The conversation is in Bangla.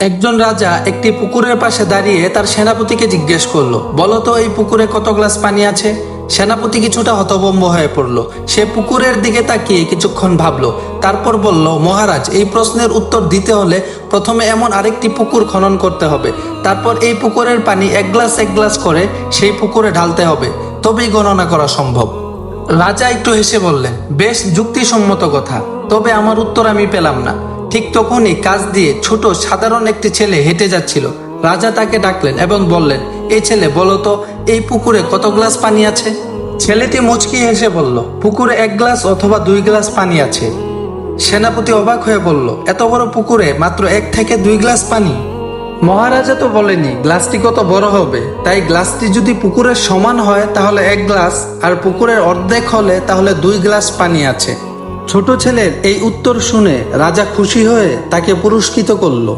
একজন রাজা একটি পুকুরের পাশে দাঁড়িয়ে তার সেনাপতিকে জিজ্ঞেস করলো, বলো তো এই পুকুরে কত গ্লাস পানি আছে? সেনাপতি কিছুটা হতভম্ব হয়ে পড়ল। সে পুকুরের দিকে তাকিয়ে কিছুক্ষণ ভাবলো, তারপর বলল, মহারাজ, এই প্রশ্নের উত্তর দিতে হলে প্রথমে এমন আরেকটি পুকুর খনন করতে হবে। তারপর এই পুকুরের পানি এক গ্লাস করে সেই পুকুরে ঢালতে হবে, তবেই গণনা করা সম্ভব। রাজা একটু হেসে বললেন, বেশ যুক্তিসম্মত কথা, তবে আমার উত্তর আমি পেলাম না। ঠিক তখনই কাছ দিয়ে ছোট সাধারণ একটি ছেলে হেঁটে যাচ্ছিল। রাজা তাকে ডাকলেন এবং বললেন, এই ছেলে, বলো তো এই পুকুরে কত গ্লাস পানি আছে? ছেলেটি মুচকি হেসে বলল, পুকুরে 1 গ্লাস অথবা 2 গ্লাস পানি আছে। সেনাপতি অবাক হয়ে বলল, এত বড় পুকুরে মাত্র 1 থেকে 2 গ্লাস পানি? মহারাজা তো বলেনি গ্লাসটি কত বড় হবে, তাই গ্লাসটি যদি পুকুরের সমান হয় তাহলে 1 গ্লাস, আর পুকুরের অর্ধেক হলে তাহলে 2 গ্লাস পানি আছে। ছোট ছেলের এই উত্তর শুনে রাজা খুশি হয়ে তাকে পুরস্কৃত করলো।